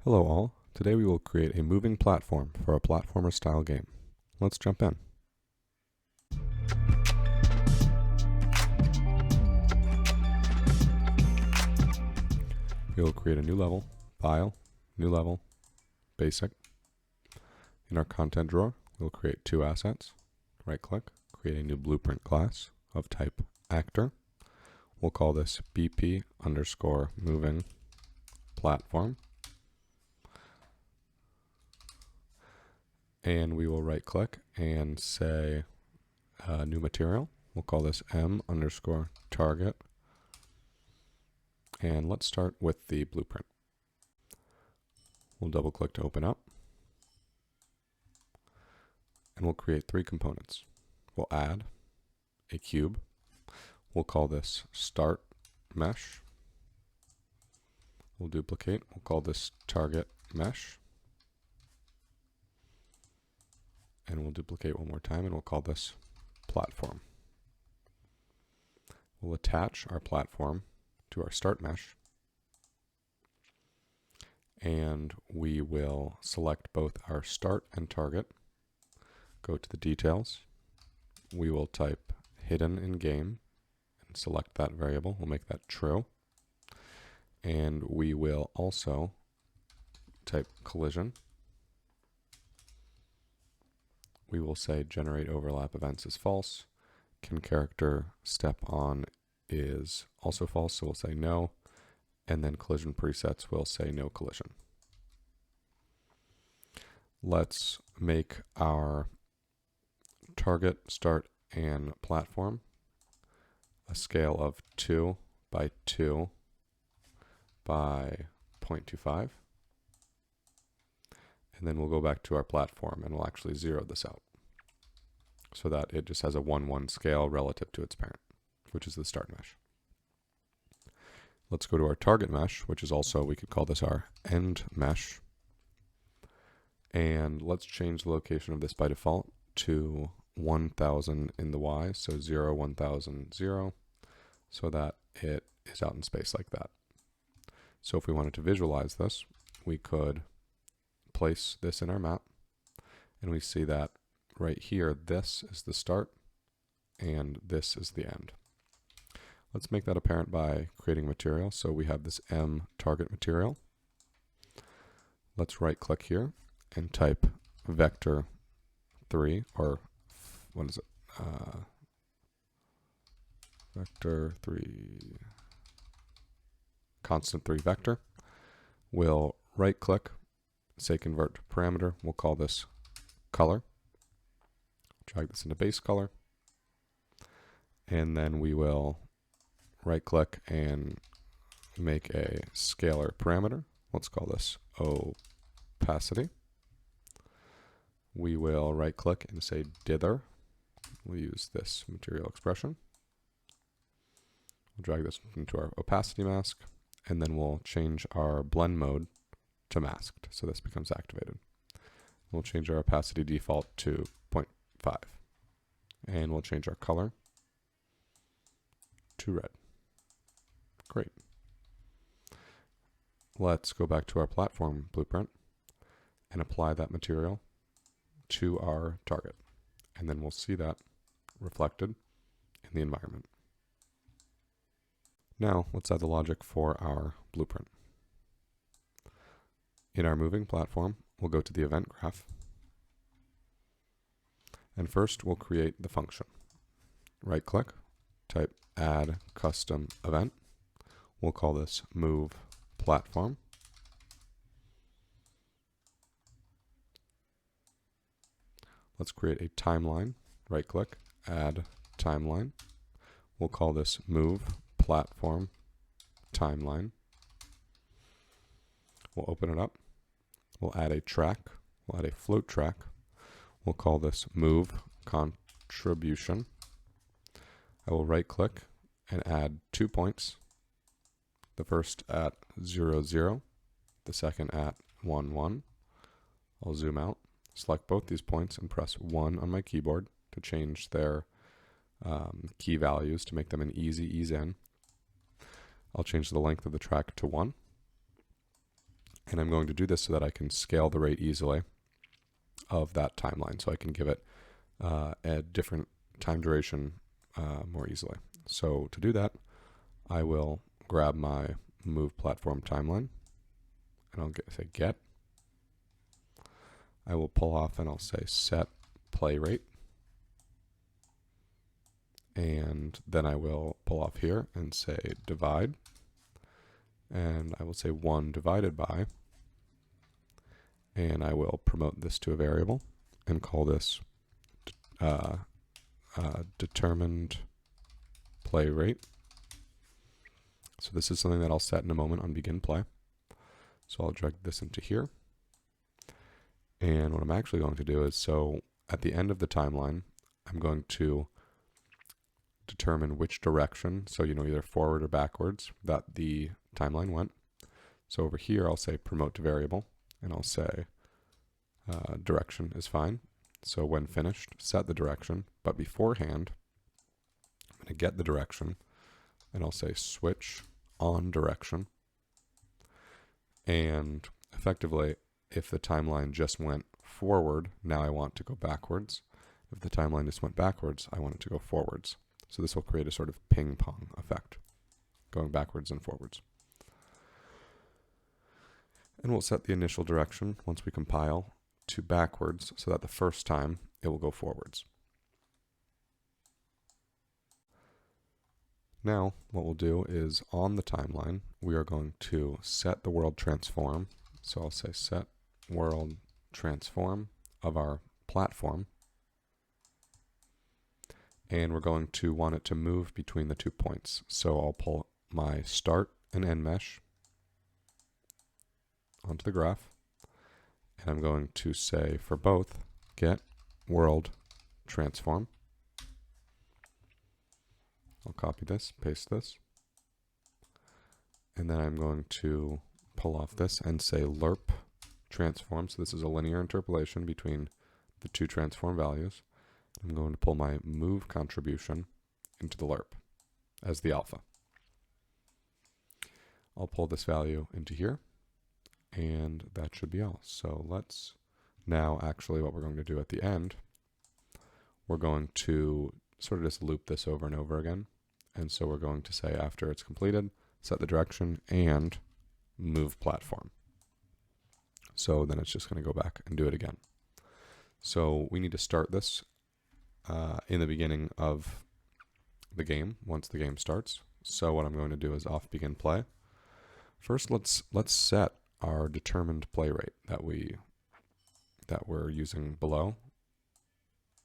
Hello all, today we will create a moving platform for a platformer style game. Let's jump in. We will create a new level, File, New Level, Basic. In our content drawer, we'll create two assets. Right click, create a new blueprint class of type actor. We'll call this BP underscore moving platform. And we will right click and say new material. We'll call this M underscore target. And let's start with the blueprint. We'll double click to open up. And we'll create three components. We'll add a cube. We'll call this start mesh. We'll duplicate. We'll call this target mesh. And we'll duplicate one more time and we'll call this platform. We'll attach our platform to our start mesh. And we will select both our start and target. Go to the details. We will type hidden in game and select that variable. We'll make that true. And we will also type collision. We will say generate overlap events is false. Can character step on is also false, so we'll say no. And then collision presets will say no collision. Let's make our target, start, and platform a scale of 2 by 2 by 0.25. And then we'll go back to our platform and we'll actually zero this out so that it just has a 1:1 scale relative to its parent, which is the start mesh. Let's go to our target mesh, which is also, we could call this our end mesh. And let's change the location of this by default to 1000 in the Y, so 0, 1000, 0, so that it is out in space like that. So if we wanted to visualize this, we could place this in our map, and we see that right here, this is the start, and this is the end. Let's make that apparent by creating material. So we have this M target material. Let's right click here and type vector 3, or what is it? Vector 3, constant 3 vector. We'll right click, say convert to parameter. We'll call this color. Drag this into base color. And then we will right click and make a scalar parameter. Let's call this opacity. We will right click and say dither. We'll use this material expression. We'll drag this into our opacity mask, and then we'll change our blend mode to masked, so this becomes activated. We'll change our opacity default to 0.5, and we'll change our color to red. Great. Let's go back to our platform blueprint and apply that material to our target, and then we'll see that reflected in the environment. Now let's add the logic for our blueprint. In our moving platform, we'll go to the event graph, and first we'll create the function. Right click, type add custom event. We'll call this move platform. Let's create a timeline. Right click, add timeline. We'll call this move platform timeline. We'll open it up. We'll add a track. We'll add a float track. We'll call this move contribution. I will right click and add 2 points. The first at 0, 0, the second at 1, 1. I'll zoom out, select both these points, and press 1 on my keyboard to change their key values to make them an easy ease in. I'll change the length of the track to 1. And I'm going to do this so that I can scale the rate easily of that timeline. So I can give it a different time duration more easily. So to do that, I will grab my move platform timeline and I'll say get. I will pull off and I'll say set play rate. And then I will pull off here and say divide. And I will say 1 divided by. And I will promote this to a variable and call this determined play rate. So this is something that I'll set in a moment on begin play. So I'll drag this into here. And what I'm actually going to do is, so at the end of the timeline, I'm going to determine which direction, so either forward or backwards, that the timeline went. So over here, I'll say promote to variable, and I'll say direction is fine. So when finished, set the direction, but beforehand, I'm going to get the direction, and I'll say switch on direction. And effectively, if the timeline just went forward, now I want to go backwards. If the timeline just went backwards, I want it to go forwards. So this will create a sort of ping pong effect, going backwards and forwards. And we'll set the initial direction once we compile to backwards so that the first time it will go forwards. Now, what we'll do is on the timeline, we are going to set the world transform. So I'll say set world transform of our platform. And we're going to want it to move between the 2 points. So I'll pull my start and end mesh onto the graph. And I'm going to say for both, get world transform. I'll copy this, paste this. And then I'm going to pull off this and say lerp transform. So this is a linear interpolation between the 2 transform values. I'm going to pull my move contribution into the lerp as the alpha. I'll pull this value into here, and that should be all. So let's now actually what we're going to do at the end, we're going to sort of just loop this over and over again. And so we're going to say after it's completed, set the direction and move platform. So then it's just going to go back and do it again. So we need to start this in the beginning of the game, once the game starts. So what I'm going to do is off begin play. First, let's set our determined play rate that we're using below.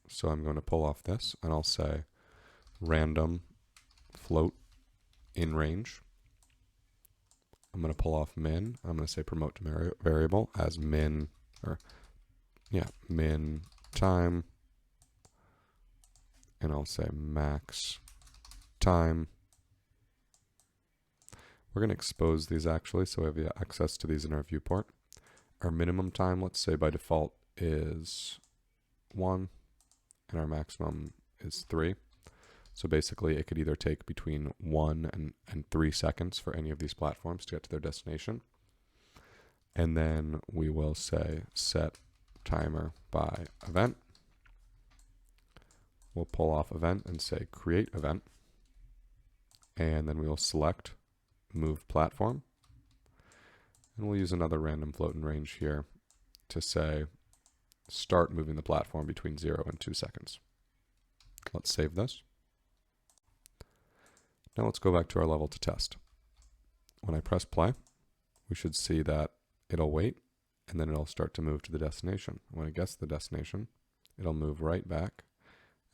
So I'm going to pull off this and I'll say random float in range. I'm going to pull off min. I'm going to say promote to variable as min time. And I'll say max time. We're going to expose these actually, so we have access to these in our viewport. Our minimum time, let's say by default, is 1, and our maximum is 3. So basically, it could either take between 1 and 3 seconds for any of these platforms to get to their destination. And then we will say set timer by event. We'll pull off event and say create event. And then we will select move platform. And we'll use another random float in range here to say start moving the platform between 0 and 2 seconds. Let's save this. Now let's go back to our level to test. When I press play, we should see that it'll wait and then it'll start to move to the destination. When it gets to the destination, it'll move right back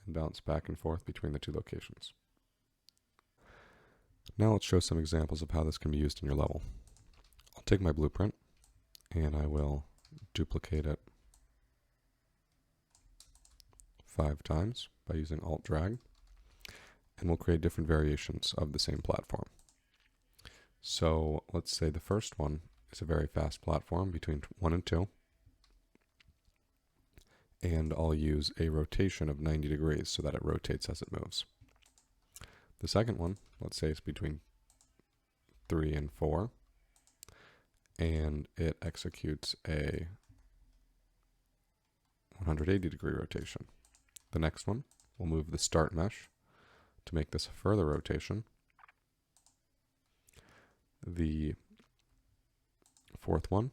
and bounce back and forth between the 2 locations. Now let's show some examples of how this can be used in your level. I'll take my blueprint and I will duplicate it 5 times by using Alt drag, and we'll create different variations of the same platform. So let's say the first one is a very fast platform between 1 and 2, and I'll use a rotation of 90 degrees so that it rotates as it moves. The second one, let's say it's between 3 and 4, and it executes a 180-degree rotation. The next one, we'll move the start mesh to make this a further rotation. The fourth one,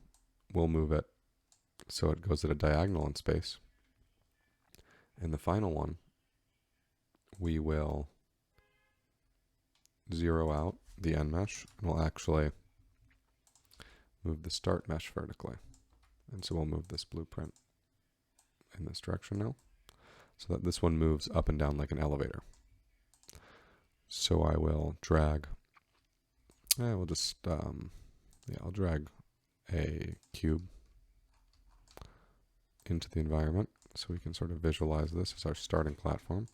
we'll move it so it goes at a diagonal in space. And the final one, we will zero out the end mesh, and we'll actually move the start mesh vertically. And so we'll move this blueprint in this direction now, so that this one moves up and down like an elevator. So I will drag, we'll just, I'll drag a cube into the environment so we can sort of visualize this as our starting platform.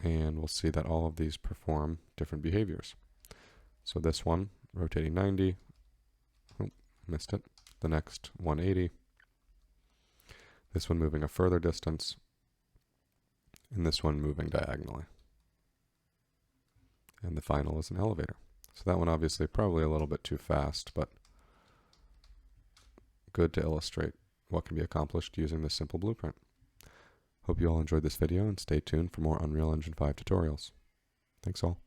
And we'll see that all of these perform different behaviors. So this one, rotating 90, oh, missed it. The next, 180. This one moving a further distance, and this one moving diagonally. And the final is an elevator. So that one obviously probably a little bit too fast, but good to illustrate what can be accomplished using this simple blueprint. Hope you all enjoyed this video and stay tuned for more Unreal Engine 5 tutorials. Thanks all.